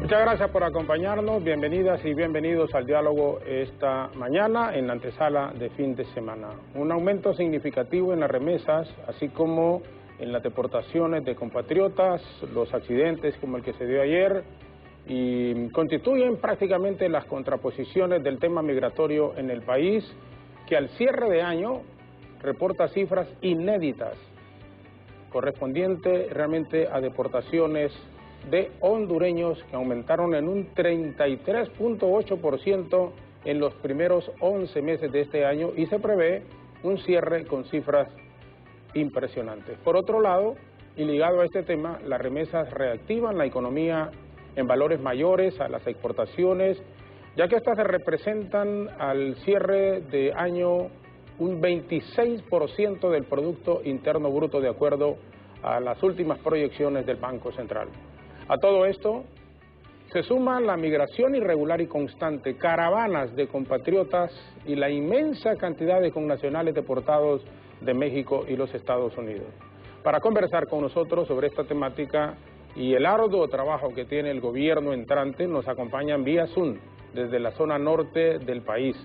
Muchas gracias por acompañarnos, bienvenidas y bienvenidos al diálogo esta mañana en la antesala de fin de semana. Un aumento significativo en las remesas, así como en las deportaciones de compatriotas, los accidentes como el que se dio ayer, y constituyen prácticamente las contraposiciones del tema migratorio en el país, que al cierre de año reporta cifras inéditas, correspondiente realmente a deportaciones de hondureños que aumentaron en un 33.8% en los primeros 11 meses de este año, y se prevé un cierre con cifras impresionantes. Por otro lado, y ligado a este tema, las remesas reactivan la economía en valores mayores a las exportaciones, ya que estas se representan al cierre de año un 26% del Producto Interno Bruto, de acuerdo a las últimas proyecciones del Banco Central. A todo esto se suma la migración irregular y constante, caravanas de compatriotas y la inmensa cantidad de connacionales deportados de México y los Estados Unidos. Para conversar con nosotros sobre esta temática y el arduo trabajo que tiene el gobierno entrante, nos acompañan vía Zoom desde la zona norte del país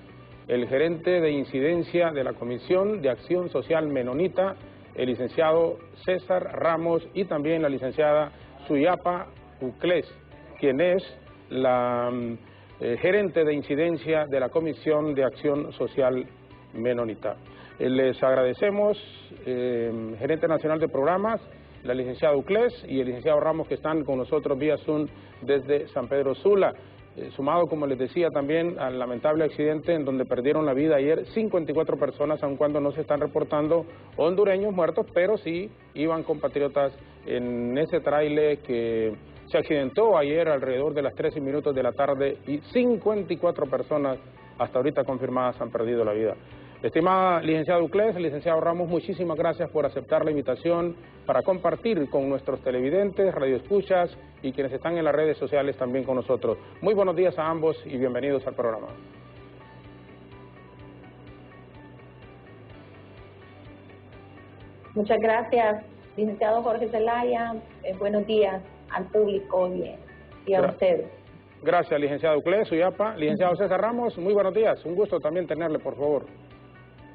el gerente de incidencia de la Comisión de Acción Social Menonita, el licenciado César Ramos, y también la licenciada Suyapa Uclés, quien es la gerente de incidencia de la Comisión de Acción Social Menonita. Les agradecemos, gerente nacional de programas, la licenciada Uclés y el licenciado Ramos, que están con nosotros vía Zoom desde San Pedro Sula. Sumado, como les decía, también al lamentable accidente en donde perdieron la vida ayer 54 personas, aun cuando no se están reportando hondureños muertos, pero sí iban compatriotas en ese tráiler que se accidentó ayer alrededor de las 13:00 de la tarde, y 54 personas hasta ahorita confirmadas han perdido la vida. Estimada licenciada Uclés, licenciado Ramos, muchísimas gracias por aceptar la invitación para compartir con nuestros televidentes, radioescuchas y quienes están en las redes sociales también con nosotros. Muy buenos días a ambos y bienvenidos al programa. Muchas gracias, licenciado Jorge Zelaya. Buenos días al público y a ustedes. Gracias, licenciado Uclés, Suyapa. Licenciado César Ramos, muy buenos días. Un gusto también tenerle, por favor.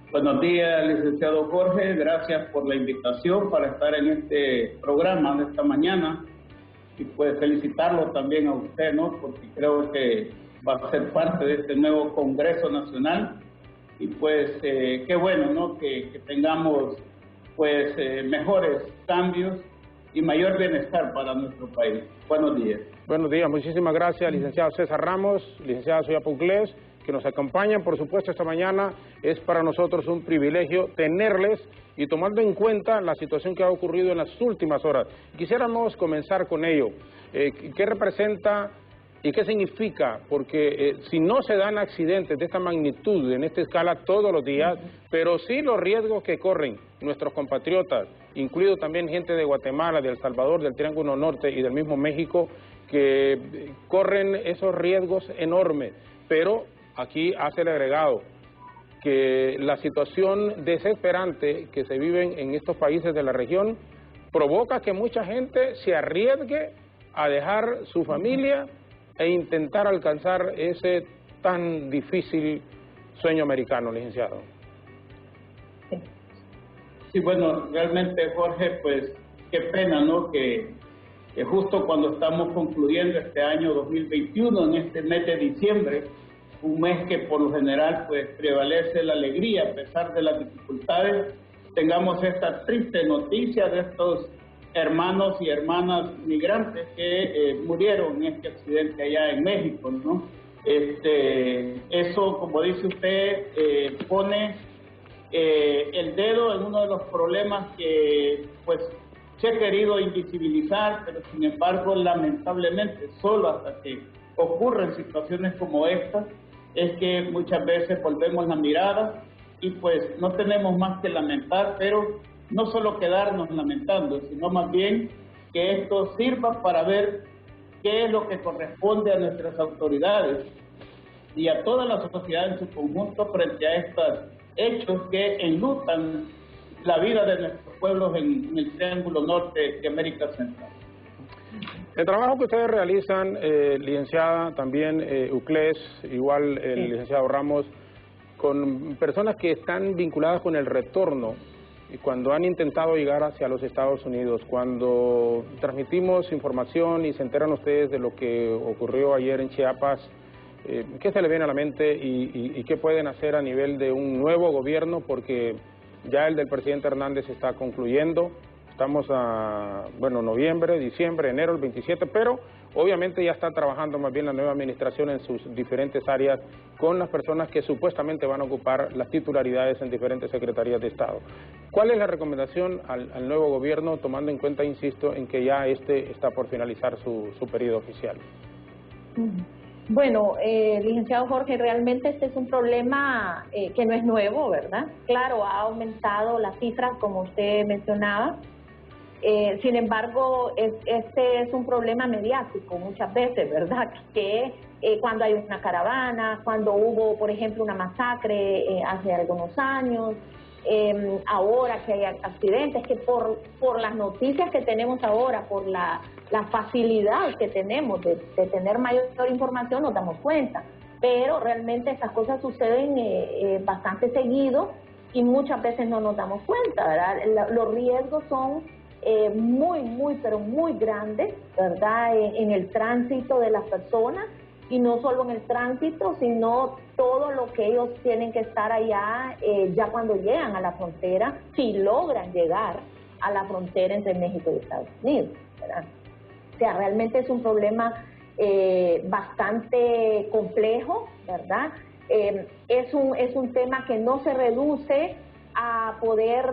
Buenos días, licenciado Jorge. Gracias por la invitación para estar en este programa de esta mañana. Y pues felicitarlo también a usted, ¿no? Porque creo que va a ser parte de este nuevo Congreso Nacional. Y pues qué bueno, ¿no? Que tengamos pues mejores cambios y mayor bienestar para nuestro país. Buenos días. Buenos días, muchísimas gracias, licenciado César Ramos, licenciada Suyapa Uclés, que nos acompañan, por supuesto, esta mañana. Es para nosotros un privilegio tenerles y tomando en cuenta la situación que ha ocurrido en las últimas horas. Quisiéramos comenzar con ello. ¿Qué representa y qué significa? Porque si no se dan accidentes de esta magnitud, en esta escala todos los días, pero sí los riesgos que corren nuestros compatriotas, incluido también gente de Guatemala, de El Salvador, del Triángulo Norte y del mismo México, que corren esos riesgos enormes, pero aquí hace el agregado que la situación desesperante que se vive en estos países de la región provoca que mucha gente se arriesgue a dejar su familia e intentar alcanzar ese tan difícil sueño americano, licenciado. Sí, bueno, realmente, Jorge, pues qué pena, ¿no? Que justo cuando estamos concluyendo este año 2021, en este mes de diciembre, un mes que por lo general pues prevalece la alegría a pesar de las dificultades, tengamos esta triste noticia de estos hermanos y hermanas migrantes que murieron en este accidente allá en México, ¿no? Eso, como dice usted, pone el dedo en uno de los problemas que pues se ha querido invisibilizar, pero sin embargo, lamentablemente, solo hasta que ocurren situaciones como esta, es que muchas veces volvemos la mirada y pues no tenemos más que lamentar, pero no solo quedarnos lamentando, sino más bien que esto sirva para ver qué es lo que corresponde a nuestras autoridades y a toda la sociedad en su conjunto frente a estos hechos que enlutan la vida de nuestros pueblos en el Triángulo Norte de América Central. El trabajo que ustedes realizan, licenciada, también UCLES, igual el licenciado Ramos, con personas que están vinculadas con el retorno, y cuando han intentado llegar hacia los Estados Unidos, cuando transmitimos información y se enteran ustedes de lo que ocurrió ayer en Chiapas, ¿qué se le viene a la mente y qué pueden hacer a nivel de un nuevo gobierno? Porque ya el del presidente Hernández está concluyendo. Estamos a, noviembre, diciembre, enero, el 27, pero obviamente ya está trabajando más bien la nueva administración en sus diferentes áreas con las personas que supuestamente van a ocupar las titularidades en diferentes secretarías de Estado. ¿Cuál es la recomendación al nuevo gobierno, tomando en cuenta, insisto, en que ya está por finalizar su periodo oficial? Bueno, licenciado Jorge, realmente este es un problema que no es nuevo, ¿verdad? Claro, ha aumentado las cifras, como usted mencionaba. Sin embargo, este es un problema mediático muchas veces, ¿verdad? Que cuando hay una caravana, cuando hubo, por ejemplo, una masacre hace algunos años, ahora que hay accidentes, que por las noticias que tenemos ahora, por la facilidad que tenemos de tener mayor información, nos damos cuenta. Pero realmente estas cosas suceden bastante seguido y muchas veces no nos damos cuenta, ¿verdad? Los riesgos son pero muy grandes, ¿verdad? En el tránsito de las personas, y no solo en el tránsito, sino todo lo que ellos tienen que estar allá ya cuando llegan a la frontera, si logran llegar a la frontera entre México y Estados Unidos, ¿verdad? O sea, realmente es un problema bastante complejo, ¿verdad? Es un tema que no se reduce a poder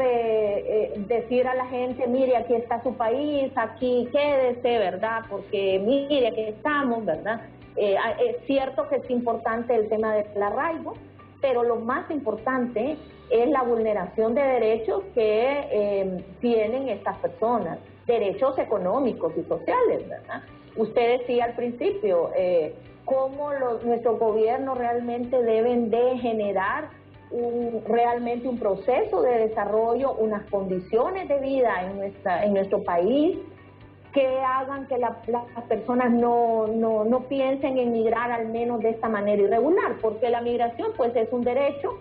decir a la gente, mire, aquí está su país, aquí quédese, ¿verdad? Porque mire, aquí estamos, ¿verdad? Es cierto que es importante el tema del arraigo, pero lo más importante es la vulneración de derechos que tienen estas personas, derechos económicos y sociales, ¿verdad? Usted decía al principio cómo nuestros gobiernos realmente deben de generar realmente un proceso de desarrollo, unas condiciones de vida en nuestro país que hagan que las personas no piensen en migrar al menos de esta manera irregular, porque la migración pues es un derecho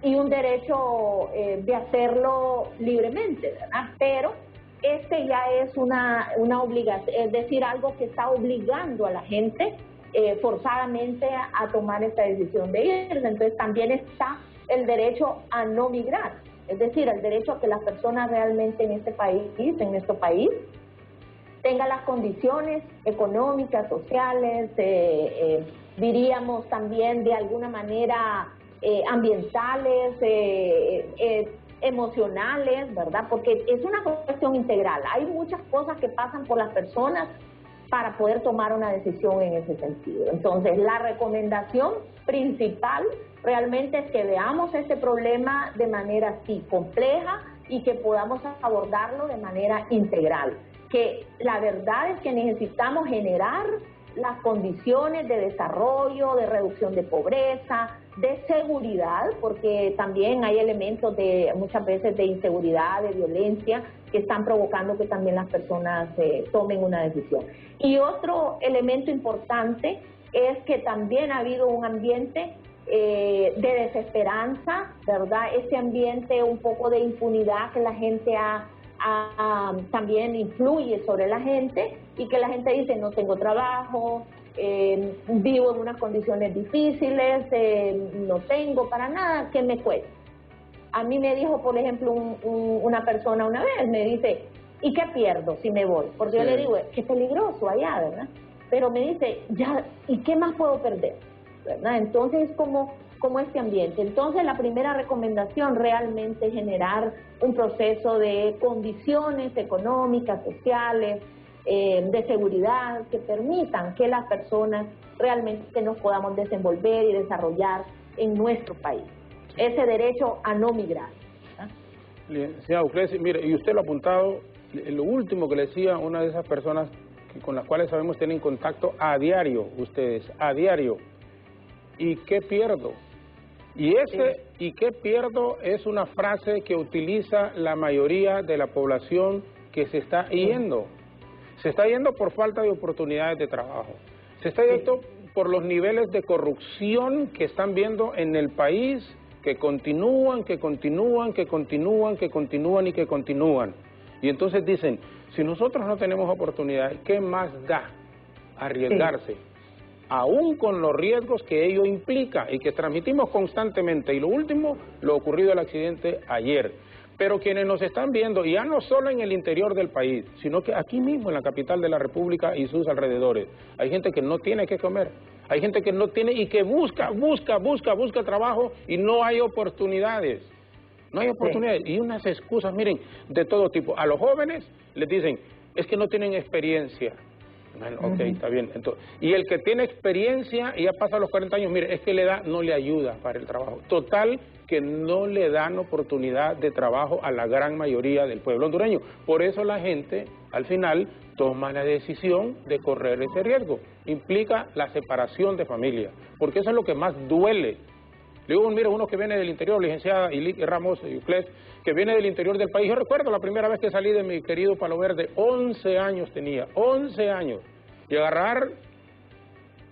y un derecho de hacerlo libremente, ¿verdad? Pero este ya es una obligación, es decir, algo que está obligando a la gente forzadamente a tomar esta decisión de irse. Entonces también está el derecho a no migrar, es decir, el derecho a que las personas realmente en este país, en nuestro país, tengan las condiciones económicas, sociales, diríamos también de alguna manera ambientales, emocionales, ¿verdad? Porque es una cuestión integral. Hay muchas cosas que pasan por las personas para poder tomar una decisión en ese sentido. Entonces, la recomendación principal realmente es que veamos este problema de manera así compleja y que podamos abordarlo de manera integral. Que la verdad es que necesitamos generar las condiciones de desarrollo, de reducción de pobreza, de seguridad, porque también hay elementos de muchas veces de inseguridad, de violencia, que están provocando que también las personas tomen una decisión. Y otro elemento importante es que también ha habido un ambiente de desesperanza, ¿verdad? Ese ambiente un poco de impunidad que la gente también influye sobre la gente, y que la gente dice, no tengo trabajo, vivo en unas condiciones difíciles, no tengo para nada, ¿qué me cuesta? A mí me dijo, por ejemplo, una persona una vez, me dice, ¿y qué pierdo si me voy? Porque sí, yo le digo, qué peligroso allá, ¿verdad? Pero me dice, ya, ¿y qué más puedo perder? ¿Verdad? Entonces es como este ambiente. Entonces la primera recomendación realmente es generar un proceso de condiciones económicas, sociales, de seguridad, que permitan que las personas realmente nos podamos desenvolver y desarrollar en nuestro país. Ese derecho a no migrar. Señora UCLES, mire, y usted lo ha apuntado, lo último que le decía una de esas personas con las cuales sabemos tienen contacto a diario, ustedes, a diario. ¿Y qué pierdo? ¿Y qué pierdo? Es una frase que utiliza la mayoría de la población que se está yendo. Se está yendo por falta de oportunidades de trabajo. Se está yendo por los niveles de corrupción que están viendo en el país, que continúan. Y entonces dicen, si nosotros no tenemos oportunidades, ¿qué más da arriesgarse? Aún con los riesgos que ello implica y que transmitimos constantemente. Y lo último, lo ocurrido el accidente ayer. Pero quienes nos están viendo, y ya no solo en el interior del país, sino que aquí mismo en la capital de la República y sus alrededores, hay gente que no tiene que comer, hay gente que no tiene y que busca trabajo y no hay oportunidades. No hay oportunidades. Y unas excusas, miren, de todo tipo. A los jóvenes les dicen, es que no tienen experiencia. Bueno, ok, está bien. Entonces, y el que tiene experiencia y ya pasa los 40 años, mire, es que la edad no le ayuda para el trabajo. Total, que no le dan oportunidad de trabajo a la gran mayoría del pueblo hondureño. Por eso la gente, al final, toma la decisión de correr ese riesgo. Implica la separación de familia, porque eso es lo que más duele. Le digo, mira, uno que viene del interior, licenciada Ilic Ramos Yuclés, que viene del interior del país. Yo recuerdo la primera vez que salí de mi querido Palo Verde, 11 años tenía, 11 años. Y agarrar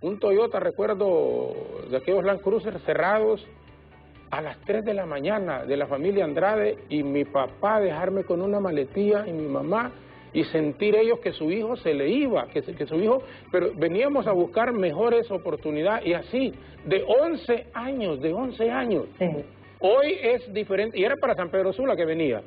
un Toyota, recuerdo, de aquellos Land Cruiser cerrados, a las 3 de la mañana, de la familia Andrade, y mi papá dejarme con una maletilla, y mi mamá, y sentir ellos que su hijo se le iba, que su hijo, pero veníamos a buscar mejores oportunidades, y así, de 11 años. Sí. Hoy es diferente, y era para San Pedro Sula que venía,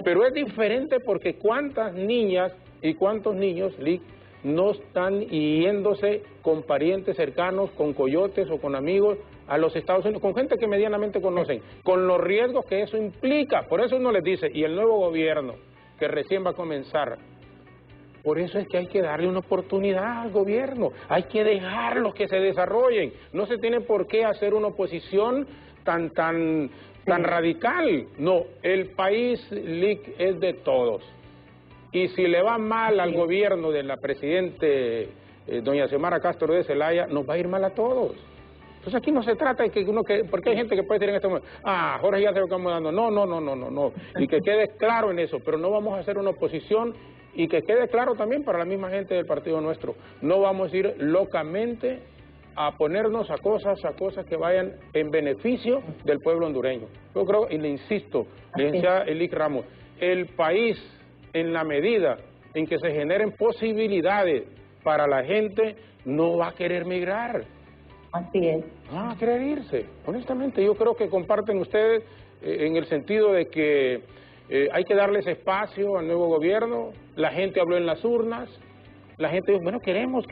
pero es diferente porque cuántas niñas y cuántos niños, Lic, no están yéndose con parientes cercanos, con coyotes o con amigos a los Estados Unidos, con gente que medianamente conocen, con los riesgos que eso implica. Por eso uno les dice, y el nuevo gobierno que recién va a comenzar, por eso es que hay que darle una oportunidad al gobierno, hay que dejarlos que se desarrollen. No se tiene por qué hacer una oposición tan radical. No, el país, Lic, es de todos. Y si le va mal al gobierno de la presidente doña Xiomara Castro de Zelaya, nos va a ir mal a todos. Entonces aquí no se trata de que porque hay gente que puede decir en este momento, Jorge ya se lo estamos dando. No. Y que quede claro en eso, pero no vamos a hacer una oposición, y que quede claro también para la misma gente del partido nuestro. No vamos a ir locamente a ponernos a cosas que vayan en beneficio del pueblo hondureño. Yo creo, y le insisto, licenciada Ilic Ramos, el país, en la medida en que se generen posibilidades para la gente, no va a querer migrar. Así es. No va a querer irse. Honestamente, yo creo que comparten ustedes en el sentido de que hay que darles espacio al nuevo gobierno. La gente habló en las urnas. La gente dijo, bueno, queremos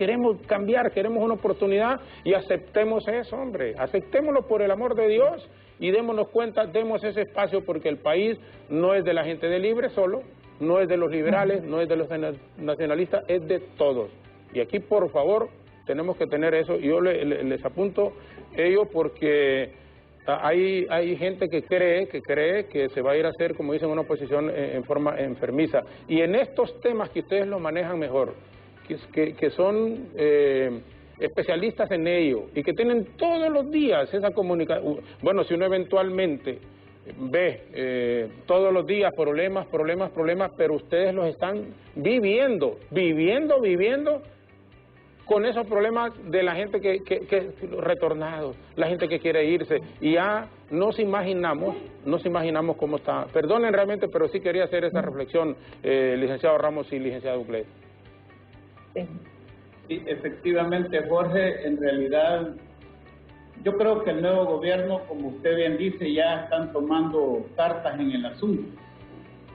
cambiar, queremos una oportunidad, y aceptemos eso, hombre. Aceptémoslo por el amor de Dios y démonos cuenta, demos ese espacio, porque el país no es de la gente de Libre solo, no es de los liberales, no es de los nacionalistas, es de todos. Y aquí, por favor, tenemos que tener eso. Y yo les apunto ello porque hay gente que cree que se va a ir a hacer, como dicen, una oposición en forma enfermiza. Y en estos temas que ustedes lo manejan mejor, que son especialistas en ello y que tienen todos los días esa comunicación. Bueno, si uno eventualmente ve todos los días problemas, pero ustedes los están viviendo con esos problemas de la gente que retornados, la gente que quiere irse, y ya nos imaginamos cómo está. Perdonen realmente, pero sí quería hacer esa reflexión, licenciado Ramos y licenciado Yuclés. Sí, efectivamente, Jorge, en realidad yo creo que el nuevo gobierno, como usted bien dice, ya están tomando cartas en el asunto,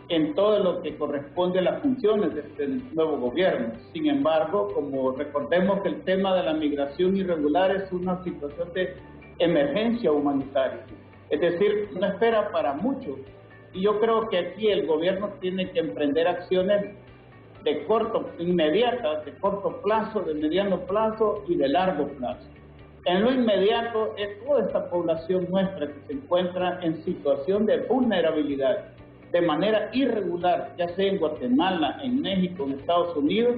en todo lo que corresponde a las funciones de este nuevo gobierno. Sin embargo, como recordemos que el tema de la migración irregular es una situación de emergencia humanitaria, es decir, no espera para mucho, y yo creo que aquí el gobierno tiene que emprender acciones inmediatas, de corto plazo, de mediano plazo y de largo plazo. En lo inmediato es toda esta población nuestra que se encuentra en situación de vulnerabilidad, de manera irregular, ya sea en Guatemala, en México, en Estados Unidos.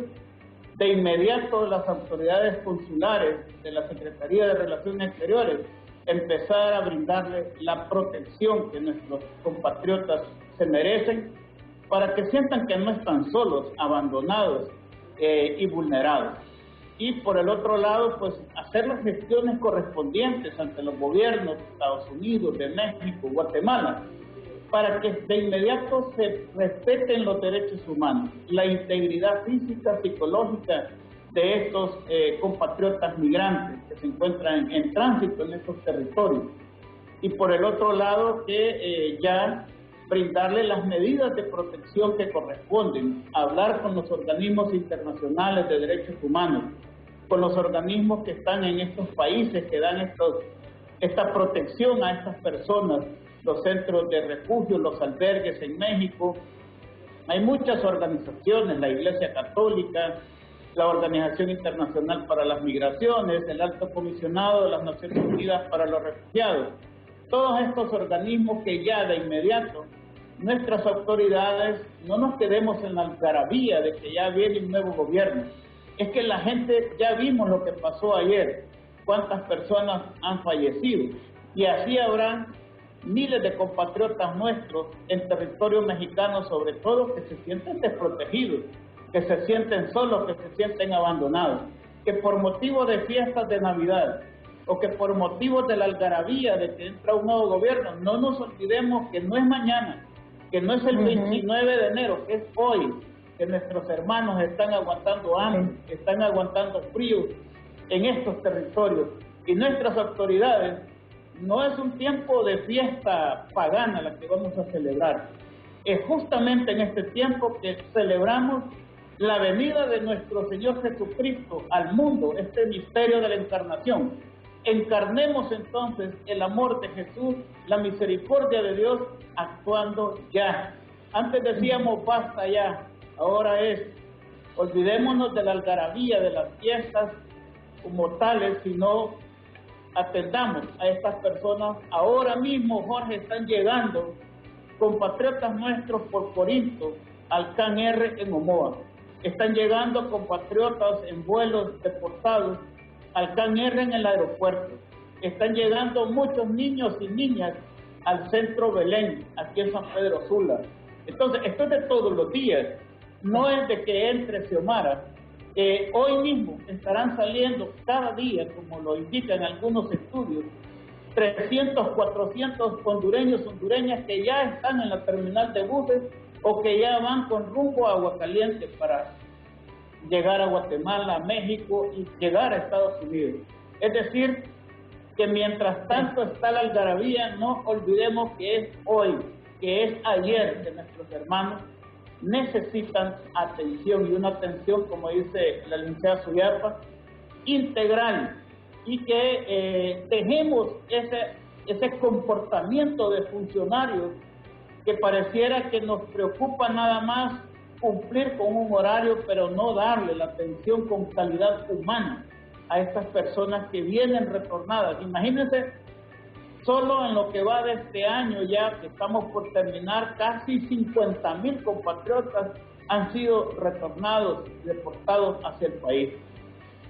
De inmediato las autoridades consulares de la Secretaría de Relaciones Exteriores empezar a brindarle la protección que nuestros compatriotas se merecen, para que sientan que no están solos, abandonados, y vulnerados. Y por el otro lado, pues hacer las gestiones correspondientes ante los gobiernos de Estados Unidos, de México, Guatemala, para que de inmediato se respeten los derechos humanos, la integridad física, psicológica de estos compatriotas migrantes que se encuentran en tránsito en estos territorios. Y por el otro lado, que ya brindarle las medidas de protección que corresponden, hablar con los organismos internacionales de derechos humanos, con los organismos que están en estos países, que dan esta protección a estas personas, los centros de refugio, los albergues en México. Hay muchas organizaciones, la Iglesia Católica, la Organización Internacional para las Migraciones, el Alto Comisionado de las Naciones Unidas para los Refugiados. Todos estos organismos que ya de inmediato nuestras autoridades no nos quedemos en la algarabía de que ya viene un nuevo gobierno. Es que la gente, ya vimos lo que pasó ayer, cuántas personas han fallecido, y así habrán miles de compatriotas nuestros en territorio mexicano, sobre todo, que se sienten desprotegidos, que se sienten solos, que se sienten abandonados, que por motivo de fiestas de Navidad o que por motivos de la algarabía de que entra un nuevo gobierno, no nos olvidemos que no es mañana, que no es el 29 de enero, que es hoy, que nuestros hermanos están aguantando hambre, que están aguantando frío en estos territorios, y nuestras autoridades, no es un tiempo de fiesta pagana la que vamos a celebrar, es justamente en este tiempo que celebramos la venida de nuestro Señor Jesucristo al mundo, este misterio de la encarnación. Encarnemos entonces el amor de Jesús, la misericordia de Dios, actuando ya. Antes decíamos basta ya, ahora es, olvidémonos de la algarabía de las fiestas como tales, sino atendamos a estas personas. Ahora mismo, Jorge, están llegando compatriotas nuestros por Corinto al CAN R en Omoa. Están llegando compatriotas en vuelos deportados al CAN R en el aeropuerto. Están llegando muchos niños y niñas al centro Belén, aquí en San Pedro Sula. Entonces, esto es de todos los días, no es de que entre Xiomara. Hoy mismo estarán saliendo cada día, como lo indican algunos estudios, 300, 400 hondureñas que ya están en la terminal de buses o que ya van con rumbo a Aguascalientes para llegar a Guatemala, a México y llegar a Estados Unidos. Es decir, que mientras tanto está la algarabía, no olvidemos que es hoy, que es ayer, que nuestros hermanos necesitan atención, y una atención, como dice la licenciada Suyapa, integral, y que dejemos ese comportamiento de funcionarios que pareciera que nos preocupa nada más cumplir con un horario, pero no darle la atención con calidad humana a estas personas que vienen retornadas. Imagínense, solo en lo que va de este año, ya que estamos por terminar, casi 50,000 compatriotas han sido retornados, deportados hacia el país.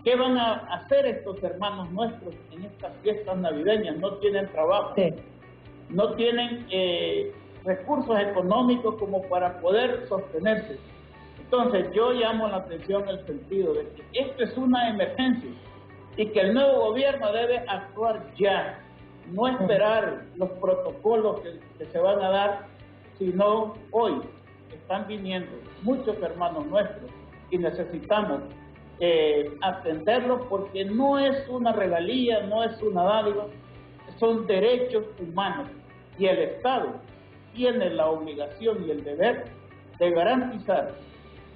¿Qué van a hacer estos hermanos nuestros en estas fiestas navideñas? No tienen trabajo, no tienen recursos económicos como para poder sostenerse. Entonces yo llamo la atención en el sentido de que esto es una emergencia y que el nuevo gobierno debe actuar ya, no esperar los protocolos que se van a dar, sino hoy están viniendo muchos hermanos nuestros y necesitamos atenderlos, porque no es una regalía, no es una dádiva, son derechos humanos, y el Estado tiene la obligación y el deber de garantizar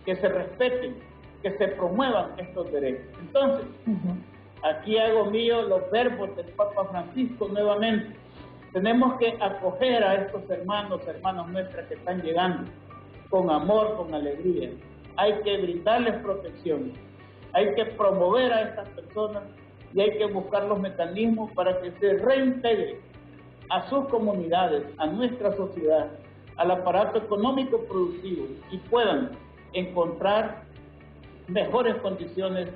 que se respeten, que se promuevan estos derechos. Entonces, aquí hago mío los verbos del Papa Francisco nuevamente. Tenemos que acoger a estos hermanos, hermanas nuestras que están llegando con amor, con alegría. Hay que brindarles protección, hay que promover a estas personas y hay que buscar los mecanismos para que se reintegren a sus comunidades, a nuestra sociedad, al aparato económico productivo, y puedan encontrar mejores condiciones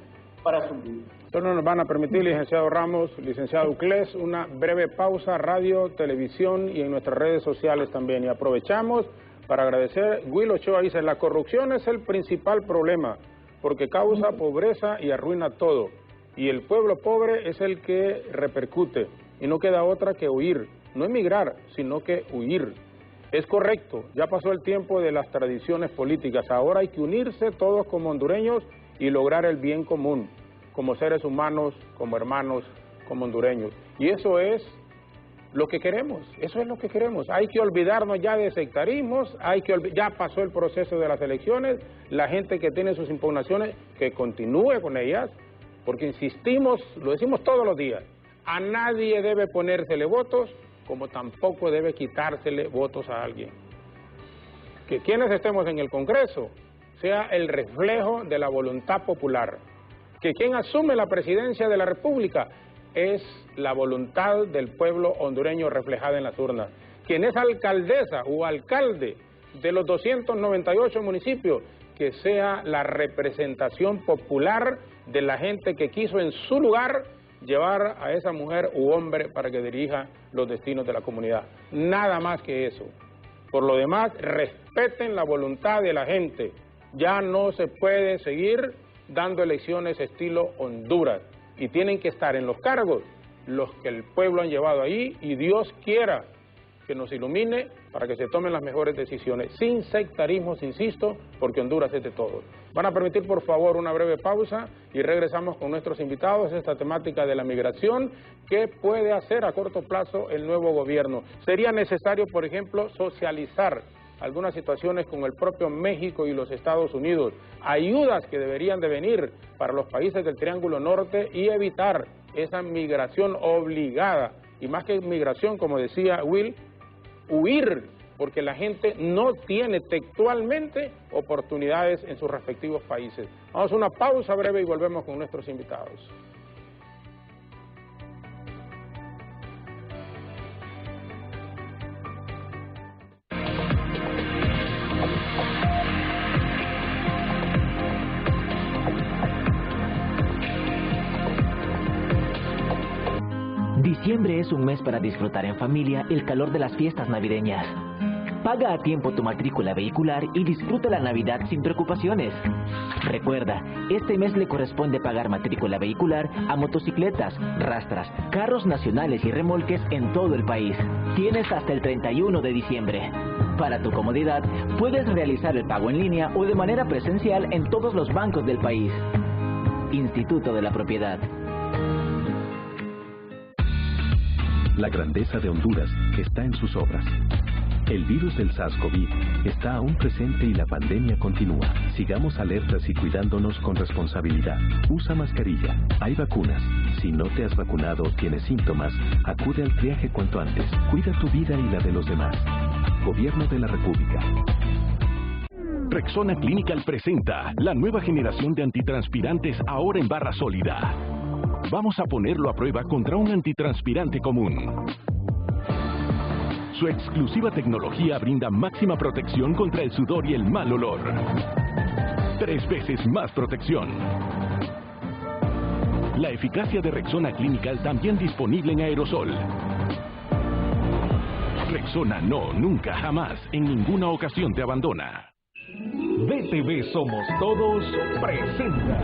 para su vida. Solo nos van a permitir, licenciado Ramos, licenciado Uclés, una breve pausa, radio, televisión y en nuestras redes sociales también. Y aprovechamos para agradecer, Will Ochoa dice, la corrupción es el principal problema. porque causa pobreza y arruina todo. Y el pueblo pobre es el que repercute, y no queda otra que huir, no emigrar, sino que huir. Es correcto, ya pasó el tiempo de las tradiciones políticas, ahora hay que unirse todos como hondureños y lograr el bien común, como seres humanos, como hermanos, como hondureños. Y eso es lo que queremos, eso es lo que queremos. Hay que olvidarnos ya de sectarismos, ya pasó el proceso de las elecciones, la gente que tiene sus impugnaciones, que continúe con ellas, porque insistimos, lo decimos todos los días, a nadie debe ponérsele votos, como tampoco debe quitársele votos a alguien. Que quienes estemos en el Congreso sea el reflejo de la voluntad popular. Que quien asume la presidencia de la República es la voluntad del pueblo hondureño reflejada en las urnas. Quien es alcaldesa o alcalde de los 298 municipios, que sea la representación popular de la gente que quiso en su lugar llevar a esa mujer u hombre para que dirija los destinos de la comunidad. Nada más que eso. Por lo demás, respeten la voluntad de la gente. Ya no se puede seguir dando elecciones estilo Honduras. Y tienen que estar en los cargos los que el pueblo han llevado ahí, y Dios quiera que nos ilumine para que se tomen las mejores decisiones, sin sectarismos, insisto, porque Honduras es de todos. Van a permitir, por favor, una breve pausa y regresamos con nuestros invitados a esta temática de la migración. ¿Qué puede hacer a corto plazo el nuevo gobierno? Sería necesario, por ejemplo, socializar algunas situaciones con el propio México y los Estados Unidos, ayudas que deberían de venir para los países del Triángulo Norte y evitar esa migración obligada, y más que migración, como decía Will, huir, porque la gente no tiene textualmente oportunidades en sus respectivos países. Vamos a una pausa breve y volvemos con nuestros invitados. Diciembre es un mes para disfrutar en familia el calor de las fiestas navideñas. Paga a tiempo tu matrícula vehicular y disfruta la Navidad sin preocupaciones. Recuerda, este mes le corresponde pagar matrícula vehicular a motocicletas, rastras, carros nacionales y remolques en todo el país. Tienes hasta el 31 de diciembre. Para tu comodidad, puedes realizar el pago en línea o de manera presencial en todos los bancos del país. Instituto de la Propiedad. La grandeza de Honduras está en sus obras. El virus del SARS-CoV está aún presente y la pandemia continúa. Sigamos alertas y cuidándonos con responsabilidad. Usa mascarilla. Hay vacunas. Si no te has vacunado o tienes síntomas, acude al triaje cuanto antes. Cuida tu vida y la de los demás. Gobierno de la República. Rexona Clinical presenta la nueva generación de antitranspirantes ahora en barra sólida. Vamos a ponerlo a prueba contra un antitranspirante común. Su exclusiva tecnología brinda máxima protección contra el sudor y el mal olor. 3 veces más protección. La eficacia de Rexona Clinical también disponible en aerosol. Rexona no, nunca, jamás, en ninguna ocasión te abandona. BTV Somos Todos presenta.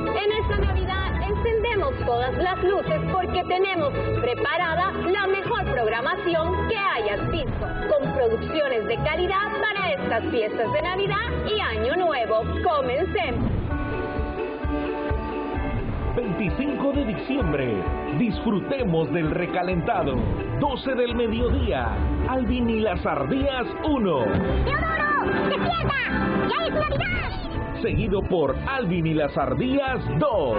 En esta Navidad encendemos todas las luces porque tenemos preparada la mejor programación que hayas visto, con producciones de calidad para estas fiestas de Navidad y Año Nuevo. Comencemos. 25 de diciembre, disfrutemos del recalentado. 12 del mediodía, Alvin y las Ardillas 1. ¡Teodoro! ¡Despierta! ¡Ya es Navidad! Seguido por Alvin y las Ardillas 2.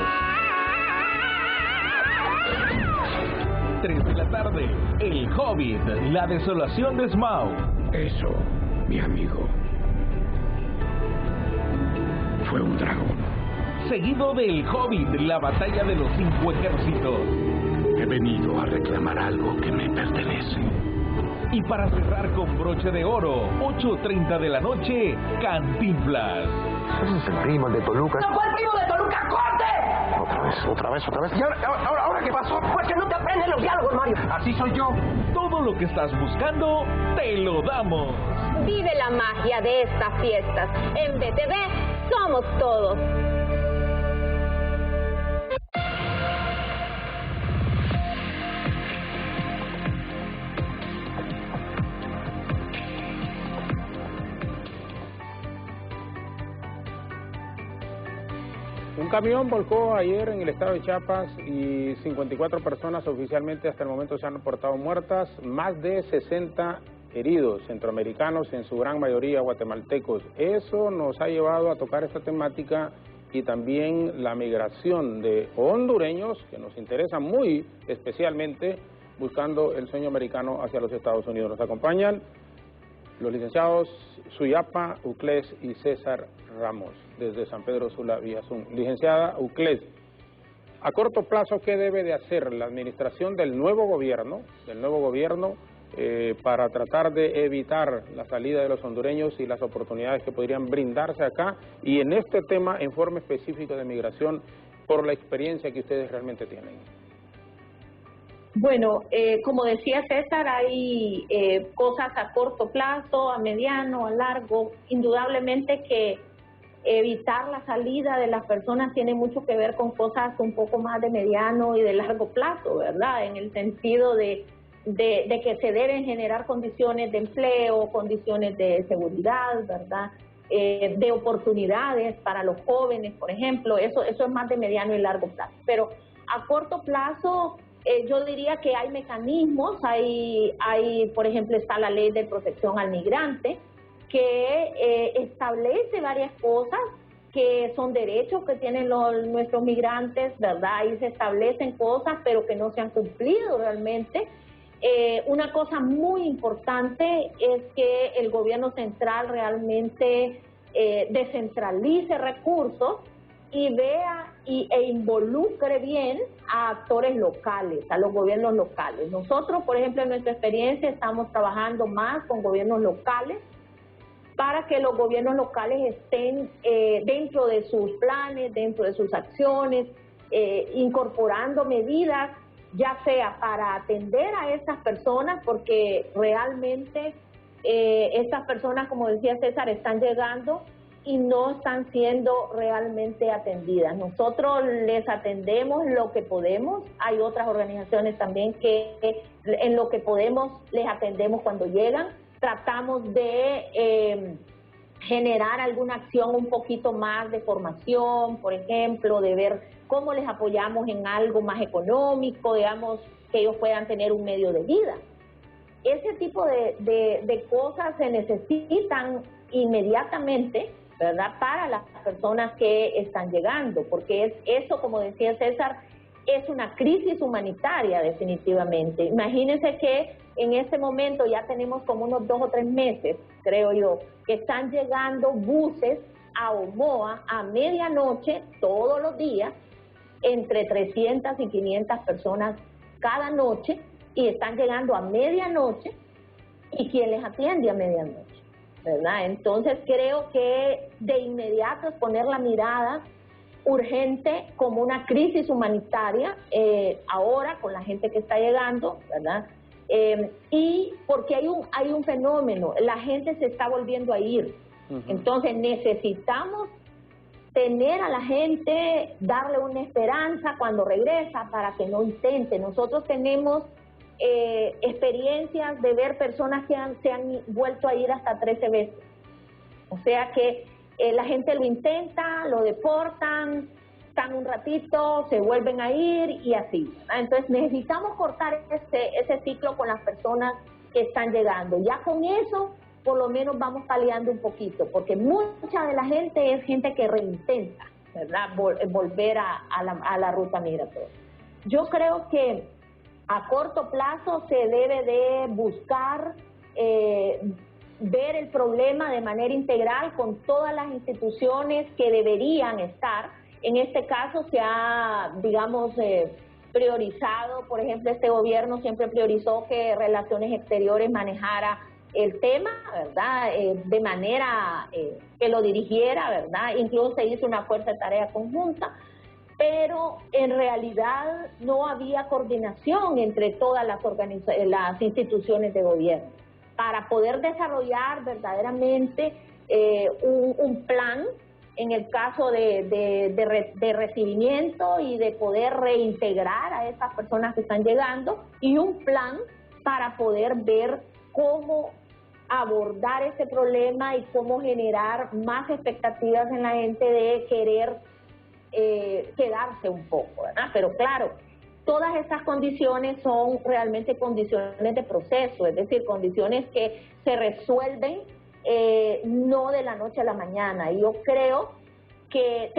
3 de la tarde, El Hobbit, la desolación de Smaug. Eso, mi amigo, fue un dragón. Seguido de El Hobbit, la batalla de los 5 ejércitos. He venido a reclamar algo que me pertenece. Y para cerrar con broche de oro, 8:30 de la noche, Cantinflas. Ese es el primo de Toluca. ¡No fue el primo de Toluca! ¡Corte! Otra vez. ¿Y ahora qué pasó? Pues que no te aprenden los diálogos, Mario. Así soy yo. Todo lo que estás buscando, te lo damos. Vive la magia de estas fiestas. En BTV somos todos. Un camión volcó ayer en el estado de Chiapas y 54 personas oficialmente hasta el momento se han reportado muertas, más de 60 heridos, centroamericanos, en su gran mayoría guatemaltecos. Eso nos ha llevado a tocar esta temática y también la migración de hondureños, que nos interesa muy especialmente, buscando el sueño americano hacia los Estados Unidos. Nos acompañan los licenciados Suyapa Uclés y César Ramos, desde San Pedro Sula, vía Zoom. Licenciada Uclés, a corto plazo, ¿qué debe de hacer la administración del nuevo gobierno para tratar de evitar la salida de los hondureños y las oportunidades que podrían brindarse acá? Y en este tema, en forma específica de migración, por la experiencia que ustedes realmente tienen. Bueno, como decía César, hay cosas a corto plazo, a mediano, a largo. Indudablemente que evitar la salida de las personas tiene mucho que ver con cosas un poco más de mediano y de largo plazo, ¿verdad? En el sentido de que se deben generar condiciones de empleo, condiciones de seguridad, ¿verdad? De oportunidades para los jóvenes, por ejemplo. Eso es más de mediano y largo plazo. Pero a corto plazo, yo diría que hay mecanismos, por ejemplo, está la Ley de Protección al Migrante, que establece varias cosas que son derechos que tienen nuestros migrantes, ¿verdad? Ahí se establecen cosas, pero que no se han cumplido realmente. Una cosa muy importante es que el gobierno central realmente descentralice recursos y vea e involucre bien a actores locales, a los gobiernos locales. Nosotros, por ejemplo, en nuestra experiencia estamos trabajando más con gobiernos locales para que los gobiernos locales estén dentro de sus planes, dentro de sus acciones, incorporando medidas, ya sea para atender a estas personas, porque realmente estas personas, como decía César, están llegando y no están siendo realmente atendidas. Nosotros les atendemos lo que podemos, hay otras organizaciones también que en lo que podemos les atendemos cuando llegan, tratamos de generar alguna acción un poquito más de formación, por ejemplo, de ver cómo les apoyamos en algo más económico, digamos, que ellos puedan tener un medio de vida. Ese tipo de cosas se necesitan inmediatamente, ¿verdad?, para las personas que están llegando, porque eso, como decía César, es una crisis humanitaria definitivamente. Imagínense que en este momento ya tenemos como unos 2 o 3 meses, creo yo, que están llegando buses a Omoa a medianoche todos los días, entre 300 y 500 personas cada noche, y están llegando a medianoche, y ¿quién les atiende a medianoche? ¿Verdad? Entonces creo que de inmediato es poner la mirada urgente como una crisis humanitaria ahora con la gente que está llegando, ¿verdad? Y porque hay un fenómeno, la gente se está volviendo a ir. Entonces necesitamos tener a la gente, darle una esperanza cuando regresa para que no intente. Nosotros tenemos experiencias de ver personas que se han vuelto a ir hasta 13 veces. O sea que la gente lo intenta, lo deportan, están un ratito, se vuelven a ir y así. Entonces necesitamos cortar ese ciclo con las personas que están llegando. Ya con eso, por lo menos vamos paliando un poquito, porque mucha de la gente es gente que reintenta, ¿verdad?, volver a la ruta migratoria. Yo creo que a corto plazo se debe de buscar ver el problema de manera integral con todas las instituciones que deberían estar. En este caso se ha, digamos, priorizado, por ejemplo, este gobierno siempre priorizó que Relaciones Exteriores manejara el tema, ¿verdad?, de manera que lo dirigiera, ¿verdad? Incluso se hizo una fuerza de tarea conjunta, pero en realidad no había coordinación entre todas las instituciones de gobierno para poder desarrollar verdaderamente un plan en el caso de recibimiento y de poder reintegrar a esas personas que están llegando, y un plan para poder ver cómo abordar ese problema y cómo generar más expectativas en la gente de querer quedarse un poco, ¿verdad? Pero claro, todas estas condiciones son realmente condiciones de proceso, es decir, condiciones que se resuelven no de la noche a la mañana. Y yo creo que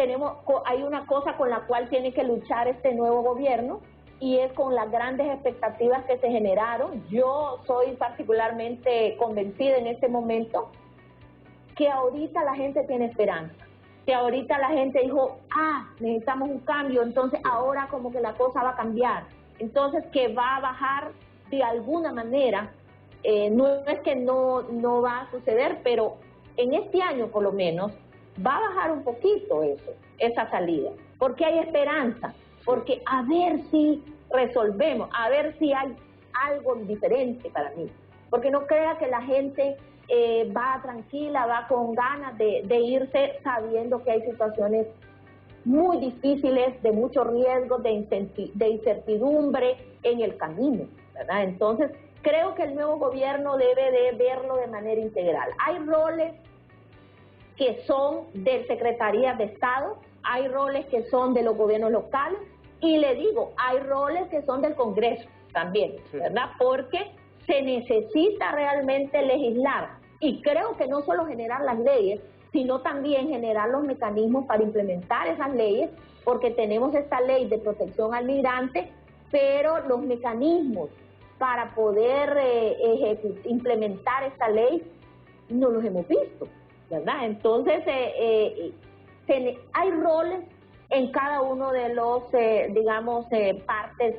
hay una cosa con la cual tiene que luchar este nuevo gobierno, y es con las grandes expectativas que se generaron. Yo soy particularmente convencida en este momento que ahorita la gente tiene esperanza, que ahorita la gente dijo, necesitamos un cambio, entonces ahora como que la cosa va a cambiar, entonces que va a bajar de alguna manera, no es que no va a suceder, pero en este año por lo menos va a bajar un poquito esa salida, porque hay esperanza, porque a ver si resolvemos, a ver si hay algo diferente para mí, porque no crea que la gente va tranquila, va con ganas de irse sabiendo que hay situaciones muy difíciles, de mucho riesgo, de incertidumbre en el camino, ¿verdad? Entonces, creo que el nuevo gobierno debe de verlo de manera integral. Hay roles que son de Secretarías de Estado, hay roles que son de los gobiernos locales, y le digo, hay roles que son del Congreso también, ¿verdad? Porque se necesita realmente legislar, y creo que no solo generar las leyes, sino también generar los mecanismos para implementar esas leyes, porque tenemos esta ley de protección al migrante, pero los mecanismos para poder implementar esta ley no los hemos visto, ¿verdad? Entonces, hay roles en cada uno de los, partes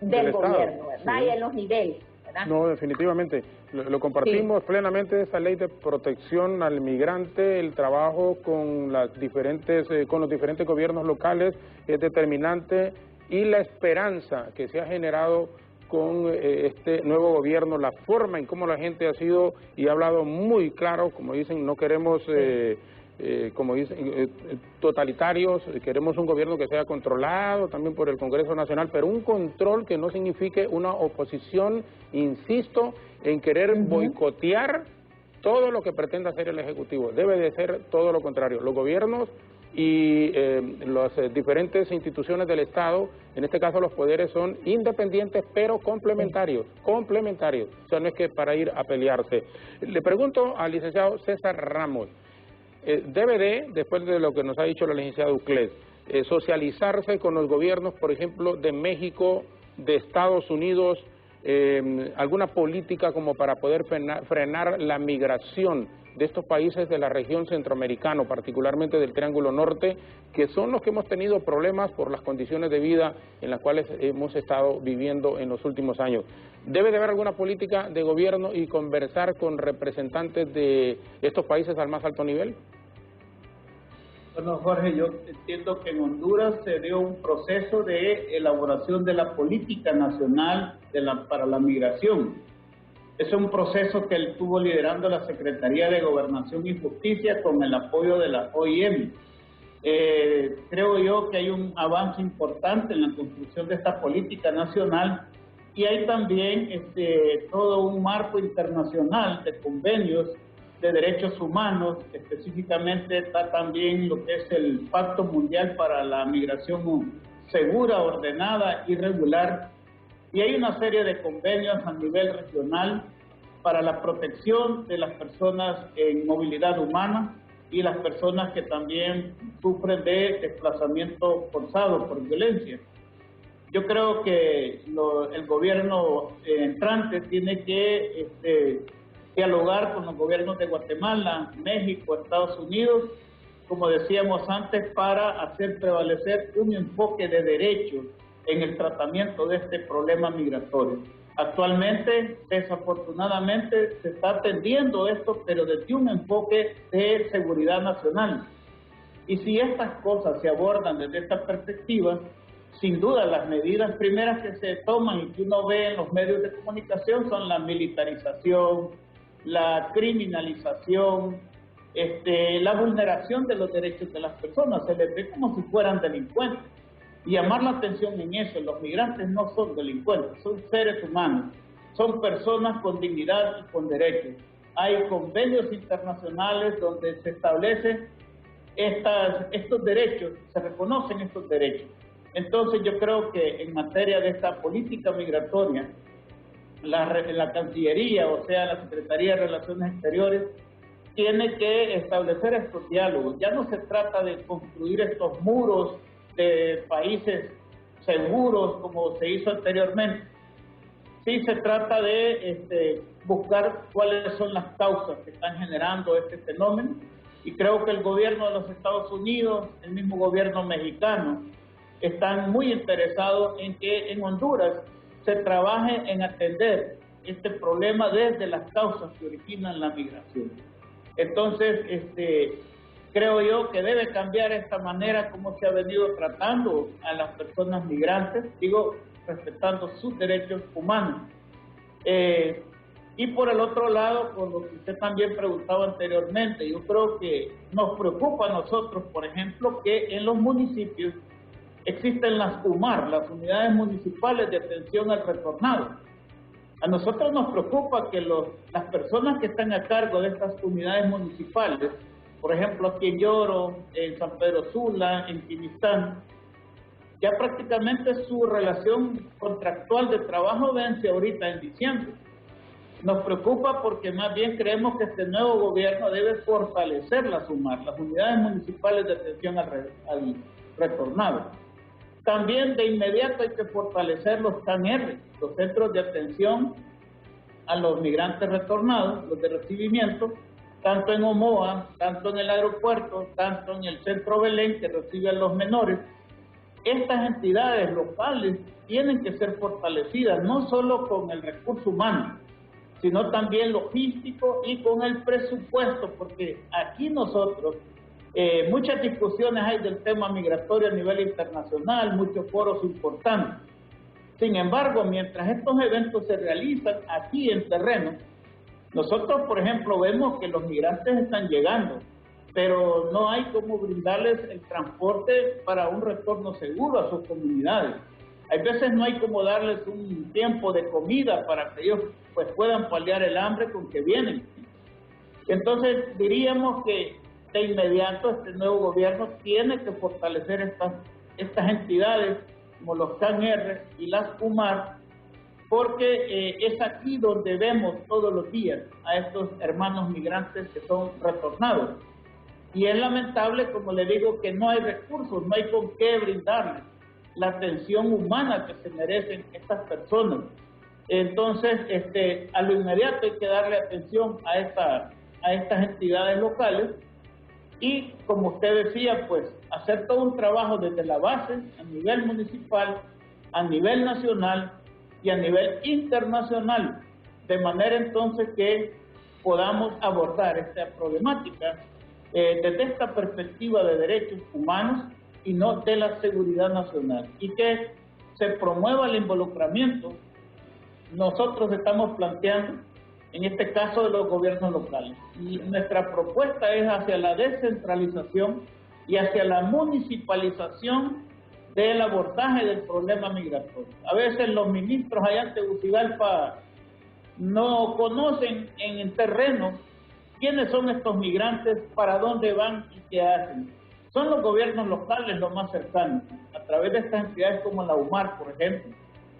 del gobierno, ¿verdad? Sí. Y en los niveles, ¿verdad? No, definitivamente. Lo compartimos plenamente, esa ley de protección al migrante, el trabajo con los diferentes gobiernos locales es determinante, y la esperanza que se ha generado con este nuevo gobierno, la forma en cómo la gente ha sido y ha hablado muy claro, como dicen, no queremos, totalitarios, queremos un gobierno que sea controlado también por el Congreso Nacional, pero un control que no signifique una oposición, insisto, en querer boicotear todo lo que pretenda hacer el Ejecutivo. Debe de ser todo lo contrario. Los gobiernos y las diferentes instituciones del Estado, en este caso los poderes, son independientes pero complementarios, o sea, no es que para ir a pelearse. Le pregunto al licenciado César Ramos, debe después de lo que nos ha dicho la licenciada Uclet, socializarse con los gobiernos, por ejemplo, de México, de Estados Unidos, alguna política como para poder frenar la migración de estos países de la región centroamericana, particularmente del Triángulo Norte, que son los que hemos tenido problemas por las condiciones de vida en las cuales hemos estado viviendo en los últimos años. ¿Debe de haber alguna política de gobierno y conversar con representantes de estos países al más alto nivel? Bueno, Jorge, yo entiendo que en Honduras se dio un proceso de elaboración de la política nacional para la migración. Es un proceso que estuvo liderando la Secretaría de Gobernación y Justicia con el apoyo de la OIM. Creo yo que hay un avance importante en la construcción de esta política nacional, y hay también todo un marco internacional de convenios de derechos humanos. Específicamente está también lo que es el Pacto Mundial para la Migración Segura, Ordenada y Regular, y hay una serie de convenios a nivel regional para la protección de las personas en movilidad humana y las personas que también sufren de desplazamiento forzado por violencia. Yo creo que el gobierno entrante tiene que dialogar con los gobiernos de Guatemala, México, Estados Unidos, como decíamos antes, para hacer prevalecer un enfoque de derechos en el tratamiento de este problema migratorio. Actualmente, desafortunadamente, se está atendiendo esto, pero desde un enfoque de seguridad nacional. Y si estas cosas se abordan desde esta perspectiva, sin duda las medidas primeras que se toman y que uno ve en los medios de comunicación son la militarización, la criminalización, la vulneración de los derechos de las personas. Se les ve como si fueran delincuentes. Y llamar la atención en eso: los migrantes no son delincuentes, son seres humanos, son personas con dignidad y con derechos. Hay convenios internacionales donde se establece estos derechos, se reconocen estos derechos. Entonces yo creo que en materia de esta política migratoria, la Cancillería, o sea, la Secretaría de Relaciones Exteriores, tiene que establecer estos diálogos. Ya no se trata de construir estos muros de países seguros como se hizo anteriormente. Sí se trata de buscar cuáles son las causas que están generando este fenómeno, y creo que el gobierno de los Estados Unidos, el mismo gobierno mexicano, están muy interesados en que en Honduras se trabaje en atender este problema desde las causas que originan la migración. Entonces, creo yo que debe cambiar esta manera como se ha venido tratando a las personas migrantes, digo, respetando sus derechos humanos. Y por el otro lado, con lo que usted también preguntaba anteriormente, yo creo que nos preocupa a nosotros, por ejemplo, que en los municipios existen las UMAR, las Unidades Municipales de Atención al Retornado. A nosotros nos preocupa que las personas que están a cargo de estas unidades municipales, por ejemplo aquí en Lloro, en San Pedro Sula, en Quimistán, ya prácticamente su relación contractual de trabajo vence ahorita en diciembre. Nos preocupa porque más bien creemos que este nuevo gobierno debe fortalecer las UMAR, las Unidades Municipales de Atención al Retornado. También de inmediato hay que fortalecer los CANR, los Centros de Atención a los Migrantes Retornados, los de recibimiento, tanto en Omoa, tanto en el aeropuerto, tanto en el Centro Belén, que recibe a los menores. Estas entidades locales tienen que ser fortalecidas, no solo con el recurso humano, sino también logístico y con el presupuesto, porque aquí nosotros, muchas discusiones hay del tema migratorio a nivel internacional, muchos foros importantes. Sin embargo, mientras estos eventos se realizan aquí en terreno, nosotros, por ejemplo, vemos que los migrantes están llegando, pero no hay cómo brindarles el transporte para un retorno seguro a sus comunidades. Hay veces no hay cómo darles un tiempo de comida para que ellos pues puedan paliar el hambre con que vienen. Entonces diríamos que de inmediato este nuevo gobierno tiene que fortalecer estas entidades como los CANR y las UMAR, porque es aquí donde vemos todos los días a estos hermanos migrantes que son retornados. Y es lamentable, como le digo, que no hay recursos, no hay con qué brindarles la atención humana que se merecen estas personas. Entonces, a lo inmediato hay que darle atención a estas entidades locales y, como usted decía, pues hacer todo un trabajo desde la base, a nivel municipal, a nivel nacional y a nivel internacional, de manera entonces que podamos abordar esta problemática desde esta perspectiva de derechos humanos y no de la seguridad nacional, y que se promueva el involucramiento. Nosotros estamos planteando, en este caso, de los gobiernos locales, y nuestra propuesta es hacia la descentralización y hacia la municipalización del abordaje del problema migratorio. A veces los ministros allá en Tegucigalpa no conocen en el terreno quiénes son estos migrantes, para dónde van y qué hacen. Son los gobiernos locales los más cercanos, a través de estas entidades como la UMAR, por ejemplo,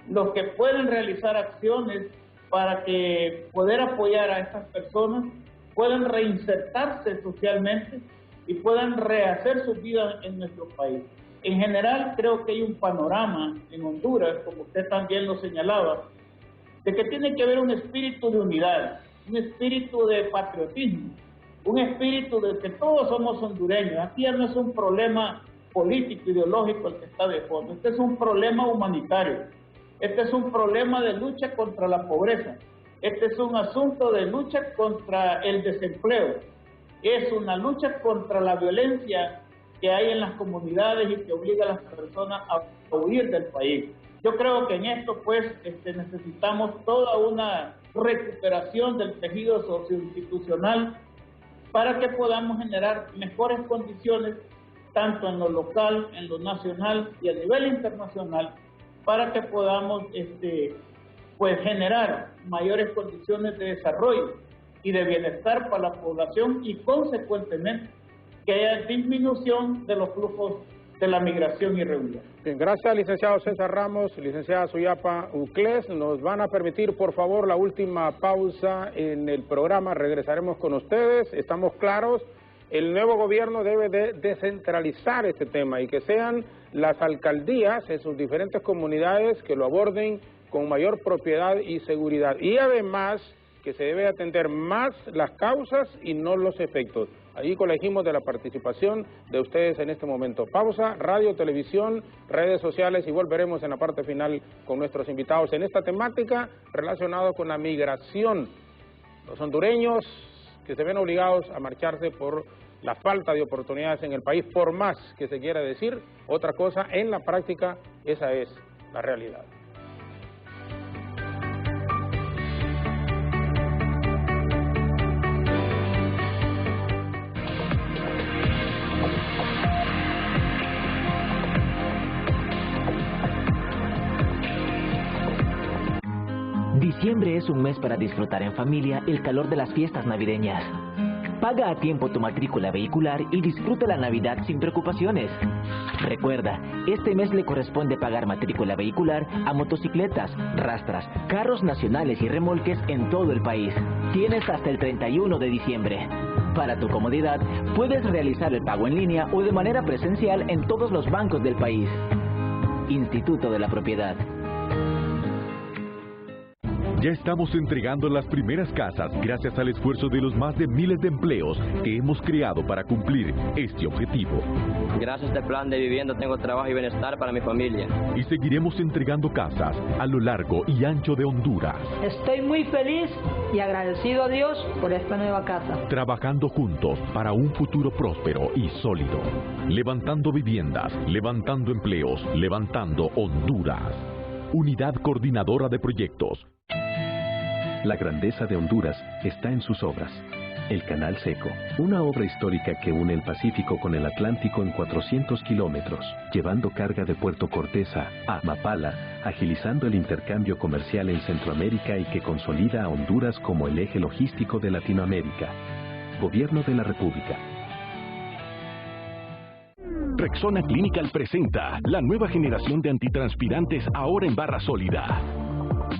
los que pueden realizar acciones para que poder apoyar a estas personas, puedan reinsertarse socialmente y puedan rehacer su vida en nuestro país. En general, creo que hay un panorama en Honduras, como usted también lo señalaba, de que tiene que haber un espíritu de unidad, un espíritu de patriotismo, un espíritu de que todos somos hondureños. Aquí ya no es un problema político, ideológico el que está de fondo, este es un problema humanitario, este es un problema de lucha contra la pobreza, este es un asunto de lucha contra el desempleo, es una lucha contra la violencia que hay en las comunidades y que obliga a las personas a huir del país. Yo creo que en esto pues necesitamos toda una recuperación del tejido socioinstitucional para que podamos generar mejores condiciones tanto en lo local, en lo nacional y a nivel internacional, para que podamos pues generar mayores condiciones de desarrollo y de bienestar para la población y consecuentemente que haya disminución de los flujos de la migración irregular. Bien, gracias, licenciado César Ramos, licenciada Suyapa Uclés. Nos van a permitir, por favor, la última pausa en el programa. Regresaremos con ustedes. Estamos claros, el nuevo gobierno debe de descentralizar este tema y que sean las alcaldías en sus diferentes comunidades que lo aborden con mayor propiedad y seguridad. Y además que se debe atender más las causas y no los efectos. Ahí colegimos de la participación de ustedes en este momento. Pausa, radio, televisión, redes sociales y volveremos en la parte final con nuestros invitados en esta temática relacionada con la migración. Los hondureños que se ven obligados a marcharse por la falta de oportunidades en el país, por más que se quiera decir otra cosa, en la práctica esa es la realidad. Diciembre es un mes para disfrutar en familia el calor de las fiestas navideñas. Paga a tiempo tu matrícula vehicular y disfruta la Navidad sin preocupaciones. Recuerda, este mes le corresponde pagar matrícula vehicular a motocicletas, rastras, carros nacionales y remolques en todo el país. Tienes hasta el 31 de diciembre. Para tu comodidad, puedes realizar el pago en línea o de manera presencial en todos los bancos del país. Instituto de la Propiedad. Ya estamos entregando las primeras casas gracias al esfuerzo de los más de miles de empleos que hemos creado para cumplir este objetivo. Gracias a este plan de vivienda tengo trabajo y bienestar para mi familia. Y seguiremos entregando casas a lo largo y ancho de Honduras. Estoy muy feliz y agradecido a Dios por esta nueva casa. Trabajando juntos para un futuro próspero y sólido. Levantando viviendas, levantando empleos, levantando Honduras. Unidad Coordinadora de Proyectos. La grandeza de Honduras está en sus obras. El Canal Seco, una obra histórica que une el Pacífico con el Atlántico en 400 kilómetros, llevando carga de Puerto Cortesa a Mapala, agilizando el intercambio comercial en Centroamérica y que consolida a Honduras como el eje logístico de Latinoamérica. Gobierno de la República. Rexona Clinical presenta la nueva generación de antitranspirantes ahora en barra sólida.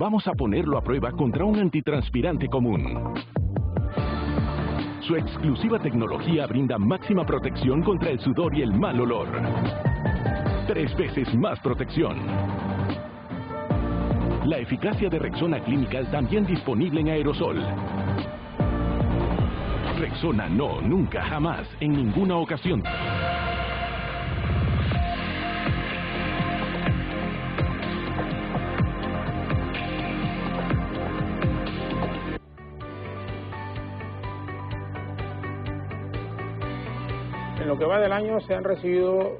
Vamos a ponerlo a prueba contra un antitranspirante común. Su exclusiva tecnología brinda máxima protección contra el sudor y el mal olor. 3 veces más protección. La eficacia de Rexona Clinical también disponible en aerosol. Rexona no, nunca, jamás, en ninguna ocasión. En lo que va del año se han recibido,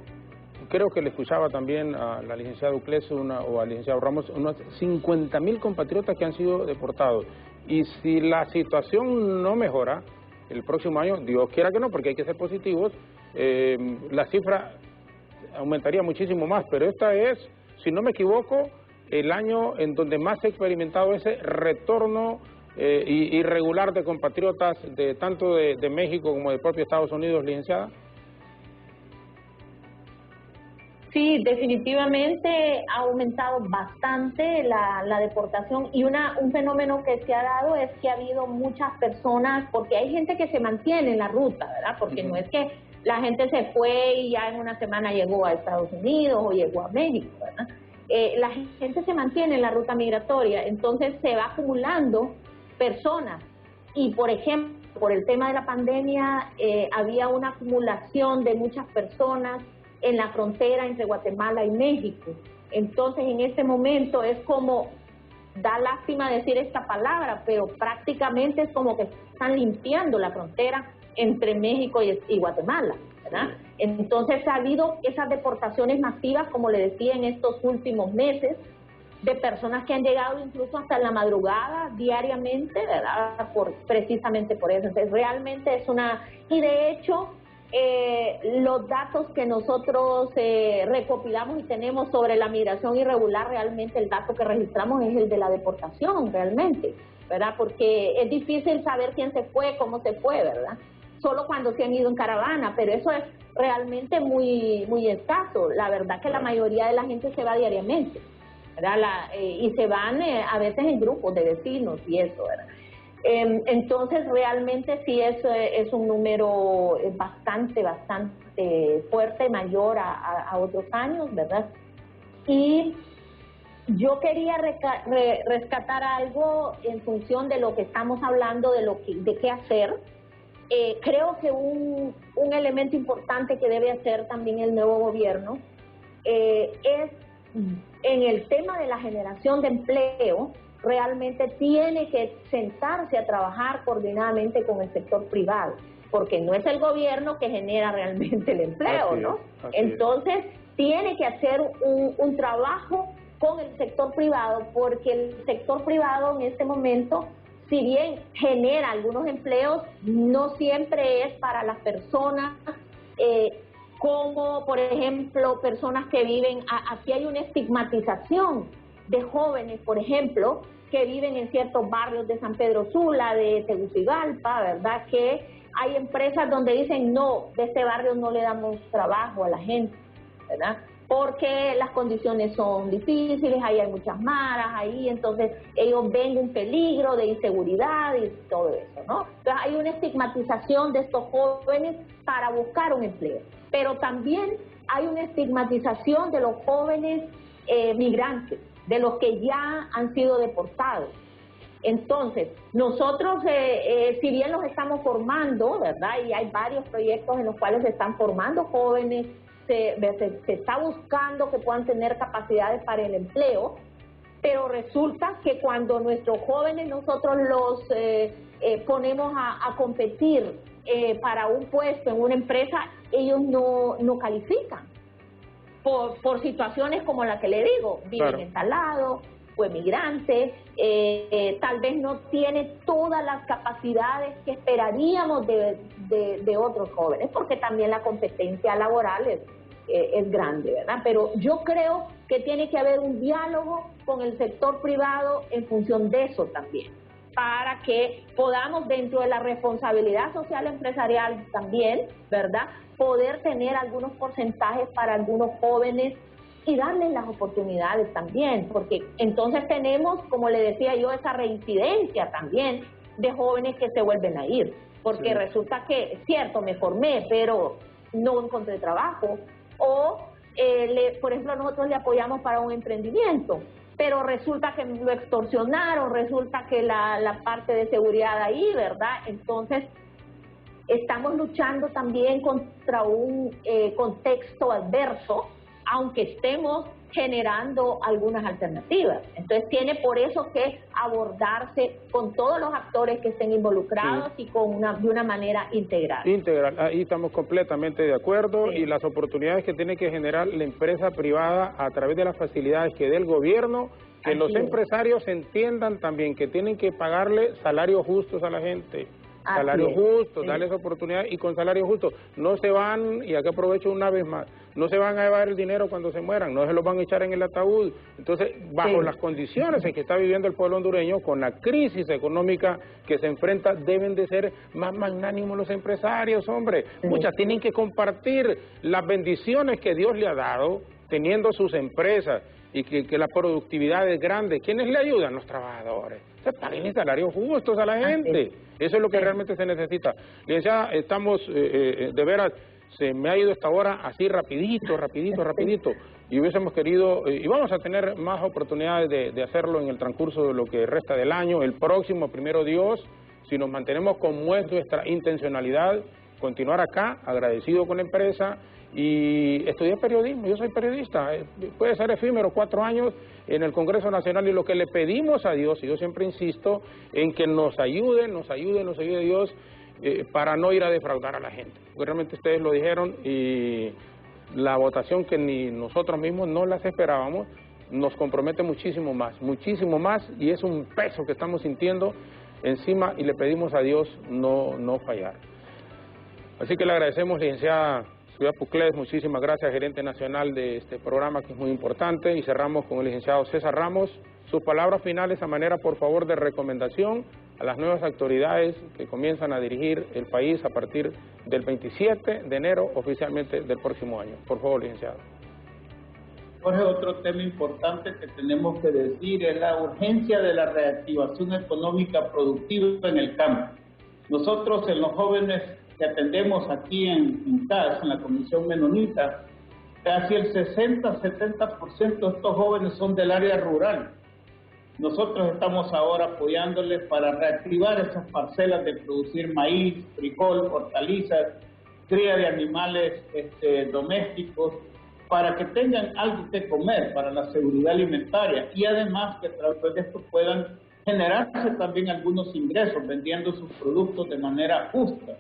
creo que le escuchaba también a la licenciada Uclés o al licenciado Ramos, unos 50,000 compatriotas que han sido deportados. Y si la situación no mejora el próximo año, Dios quiera que no, porque hay que ser positivos, la cifra aumentaría muchísimo más. Pero esta es, si no me equivoco, el año en donde más se ha experimentado ese retorno irregular de compatriotas, tanto de México como del propio Estados Unidos, licenciada. Sí, definitivamente ha aumentado bastante la deportación y un fenómeno que se ha dado es que ha habido muchas personas, porque hay gente que se mantiene en la ruta, ¿verdad? Porque no es que la gente se fue y ya en una semana llegó a Estados Unidos o llegó a México, ¿verdad? La gente se mantiene en la ruta migratoria, entonces se va acumulando personas y, por ejemplo, por el tema de la pandemia había una acumulación de muchas personas en la frontera entre Guatemala y México. Entonces, en este momento es como, da lástima decir esta palabra, pero prácticamente es como que están limpiando la frontera entre México y Guatemala, ¿verdad? Entonces, ha habido esas deportaciones masivas, como le decía, en estos últimos meses, de personas que han llegado incluso hasta la madrugada, diariamente, ¿verdad? Precisamente por eso. Entonces, realmente es una... Y de hecho, los datos que nosotros recopilamos y tenemos sobre la migración irregular, realmente el dato que registramos es el de la deportación, realmente, ¿verdad? Porque es difícil saber quién se fue, cómo se fue, ¿verdad? solo cuando se han ido en caravana, pero eso es realmente muy escaso. La verdad que la mayoría de la gente se va diariamente, ¿verdad? Y se van a veces en grupos de vecinos y eso, ¿verdad? Entonces realmente sí es un número bastante fuerte, mayor a otros años, ¿verdad? Y yo quería rescatar algo en función de lo que estamos hablando, de qué hacer. Creo que un elemento importante que debe hacer también el nuevo gobierno es en el tema de la generación de empleo. Realmente tiene que sentarse a trabajar coordinadamente con el sector privado, porque no es el gobierno que genera realmente el empleo, ¿no? Entonces, tiene que hacer un trabajo con el sector privado, porque el sector privado en este momento, si bien genera algunos empleos, no siempre es para las personas, como por ejemplo personas que viven, aquí hay una estigmatización de jóvenes, por ejemplo, que viven en ciertos barrios de San Pedro Sula, de Tegucigalpa, ¿verdad? Que hay empresas donde dicen, no, de este barrio no le damos trabajo a la gente, ¿verdad? Porque las condiciones son difíciles, ahí hay muchas maras, ahí entonces ellos ven un peligro de inseguridad y todo eso, ¿no? Entonces hay una estigmatización de estos jóvenes para buscar un empleo, pero también hay una estigmatización de los jóvenes migrantes, de los que ya han sido deportados. Entonces, nosotros, si bien los estamos formando, ¿verdad? Y hay varios proyectos en los cuales se están formando jóvenes, se está buscando que puedan tener capacidades para el empleo, pero resulta que cuando nuestros jóvenes nosotros los ponemos a competir para un puesto en una empresa, ellos no califican. Por situaciones como la que le digo, viven instalados, fue migrante, tal vez no tiene todas las capacidades que esperaríamos de otros jóvenes, porque también la competencia laboral es grande, ¿verdad? Pero yo creo que tiene que haber un diálogo con el sector privado en función de eso también, para que podamos, dentro de la responsabilidad social empresarial también, ¿verdad?, poder tener algunos porcentajes para algunos jóvenes y darles las oportunidades también, porque entonces tenemos, como le decía yo, esa reincidencia también de jóvenes que se vuelven a ir, porque resulta que, es cierto, me formé, pero no encontré trabajo, o, por ejemplo, nosotros le apoyamos para un emprendimiento, pero resulta que lo extorsionaron, resulta que la parte de seguridad ahí, ¿verdad? Entonces, estamos luchando también contra un contexto adverso, aunque estemos generando algunas alternativas. Entonces tiene por eso que abordarse con todos los actores que estén involucrados y de una manera integral. Integral, ahí estamos completamente de acuerdo, y las oportunidades que tiene que generar la empresa privada a través de las facilidades que dé el gobierno, que los empresarios entiendan también que tienen que pagarle salarios justos a la gente. Salarios justos, darles oportunidades, y con salarios justos no se van, y aquí aprovecho una vez más, no se van a llevar el dinero cuando se mueran, no se los van a echar en el ataúd. Entonces, bajo las condiciones en que está viviendo el pueblo hondureño, con la crisis económica que se enfrenta, deben de ser más magnánimos los empresarios, hombre. Muchas tienen que compartir las bendiciones que Dios le ha dado, teniendo sus empresas, y que la productividad es grande. ¿Quiénes le ayudan? Los trabajadores. Se paguen salarios justos a la gente. Eso es lo que realmente se necesita. Licenciada, estamos, de veras, se me ha ido esta hora así rapidito, y hubiésemos querido, y vamos a tener más oportunidades de hacerlo en el transcurso de lo que resta del año. El próximo, primero Dios, si nos mantenemos con nuestra intencionalidad, continuar acá, agradecido con la empresa, y estudié periodismo. Yo soy periodista, puede ser efímero, 4 años en el Congreso Nacional, y lo que le pedimos a Dios, y yo siempre insisto en que nos ayude Dios, para no ir a defraudar a la gente, porque realmente ustedes lo dijeron, y la votación que ni nosotros mismos no las esperábamos, nos compromete muchísimo más, y es un peso que estamos sintiendo encima, y le pedimos a Dios no fallar. Así que le agradecemos, licenciada Ciudad Puclés, muchísimas gracias, gerente nacional de este programa que es muy importante, y cerramos con el licenciado César Ramos. Sus palabras finales a manera, por favor, de recomendación a las nuevas autoridades que comienzan a dirigir el país a partir del 27 de enero oficialmente del próximo año. Por favor, licenciado. Jorge, otro tema importante que tenemos que decir es la urgencia de la reactivación económica productiva en el campo. Nosotros, en los jóvenes que atendemos aquí en CAS, en la Comisión Menonita, casi el 60-70% de estos jóvenes son del área rural. Nosotros estamos ahora apoyándoles para reactivar esas parcelas de producir maíz, frijol, hortalizas, cría de animales domésticos, para que tengan algo que comer, para la seguridad alimentaria, y además que a través de esto puedan generarse también algunos ingresos vendiendo sus productos de manera justa.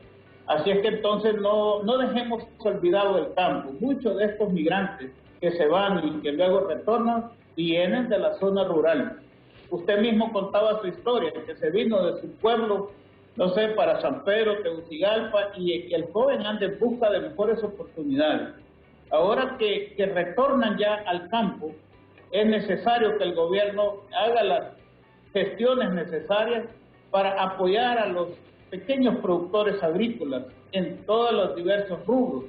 Así es que entonces no dejemos olvidado el campo. Muchos de estos migrantes que se van y que luego retornan vienen de la zona rural. Usted mismo contaba su historia, que se vino de su pueblo, no sé, para San Pedro, Tegucigalpa, y el joven anda en busca de mejores oportunidades. Ahora que retornan ya al campo, es necesario que el gobierno haga las gestiones necesarias para apoyar a los pequeños productores agrícolas en todos los diversos rubros,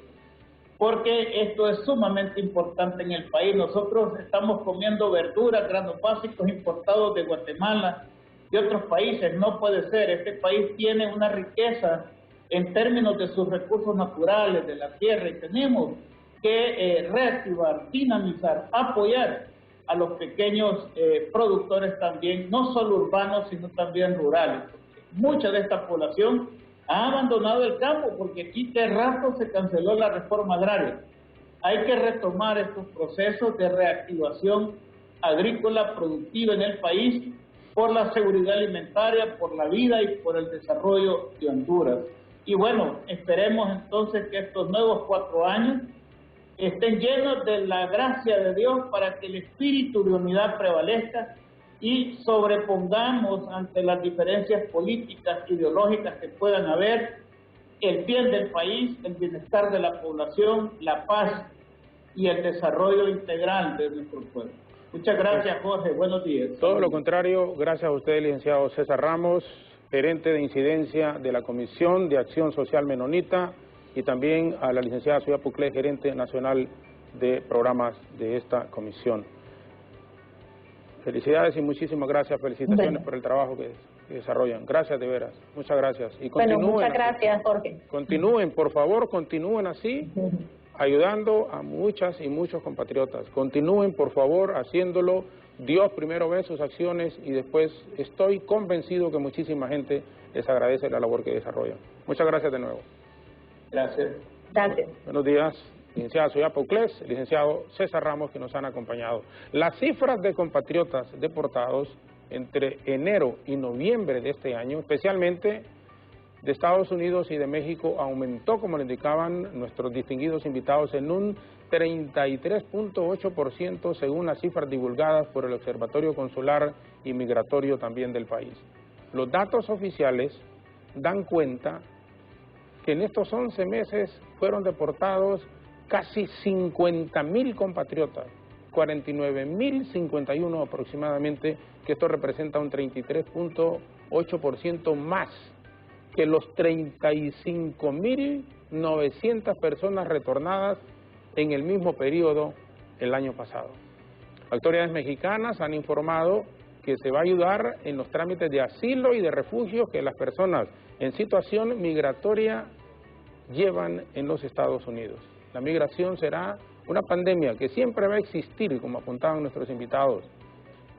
porque esto es sumamente importante en el país. Nosotros estamos comiendo verduras, granos básicos importados de Guatemala, de otros países. No puede ser. Este país tiene una riqueza en términos de sus recursos naturales, de la tierra, y tenemos que reactivar, dinamizar, apoyar a los pequeños productores también, no solo urbanos, sino también rurales. Mucha de esta población ha abandonado el campo porque aquí de rato se canceló la reforma agraria. Hay que retomar estos procesos de reactivación agrícola productiva en el país por la seguridad alimentaria, por la vida y por el desarrollo de Honduras. Y bueno, esperemos entonces que estos nuevos 4 años estén llenos de la gracia de Dios para que el espíritu de unidad prevalezca y sobrepongamos ante las diferencias políticas, ideológicas que puedan haber, el bien del país, el bienestar de la población, la paz y el desarrollo integral de nuestro pueblo. Muchas gracias, Jorge. Buenos días. Todo lo contrario, gracias a usted, licenciado César Ramos, gerente de incidencia de la Comisión de Acción Social Menonita, y también a la licenciada Zoya Puclés, gerente nacional de programas de esta comisión. Felicidades y muchísimas gracias, felicitaciones por el trabajo que desarrollan. Gracias de veras, muchas gracias. Y continúen, muchas gracias, Jorge. Continúen, por favor, continúen así, ayudando a muchas y muchos compatriotas. Continúen, por favor, haciéndolo. Dios primero ve sus acciones y después estoy convencido que muchísima gente les agradece la labor que desarrollan. Muchas gracias de nuevo. Gracias. Gracias. Buenos días, licenciada Zoya Puclés, licenciado César Ramos, que nos han acompañado. Las cifras de compatriotas deportados entre enero y noviembre de este año, especialmente de Estados Unidos y de México, aumentó, como le indicaban nuestros distinguidos invitados, en un 33.8% según las cifras divulgadas por el Observatorio Consular y Migratorio también del país. Los datos oficiales dan cuenta que en estos 11 meses fueron deportados casi 50.000 compatriotas, 49.051 aproximadamente, que esto representa un 33.8% más que los 35.900 personas retornadas en el mismo periodo el año pasado. Autoridades mexicanas han informado que se va a ayudar en los trámites de asilo y de refugio que las personas en situación migratoria llevan en los Estados Unidos. La migración será una pandemia que siempre va a existir, como apuntaban nuestros invitados.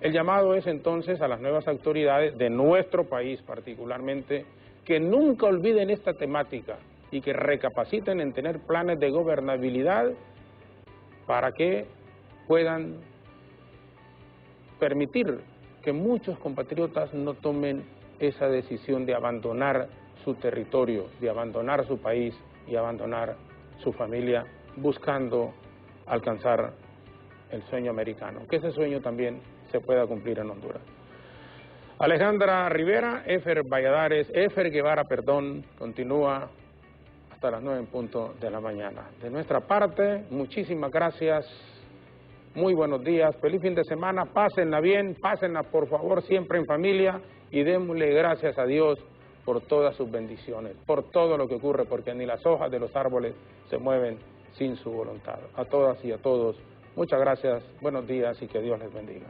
El llamado es entonces a las nuevas autoridades de nuestro país particularmente, que nunca olviden esta temática y que recapaciten en tener planes de gobernabilidad para que puedan permitir que muchos compatriotas no tomen esa decisión de abandonar su territorio, de abandonar su país y abandonar su familia buscando alcanzar el sueño americano, que ese sueño también se pueda cumplir en Honduras. Alejandra Rivera, Efer Guevara, continúa hasta las 9 en punto de la mañana. De nuestra parte, muchísimas gracias, muy buenos días, feliz fin de semana, pásenla bien, pásenla por favor siempre en familia y démosle gracias a Dios por todas sus bendiciones, por todo lo que ocurre, porque ni las hojas de los árboles se mueven sin su voluntad. A todas y a todos, muchas gracias, buenos días y que Dios les bendiga.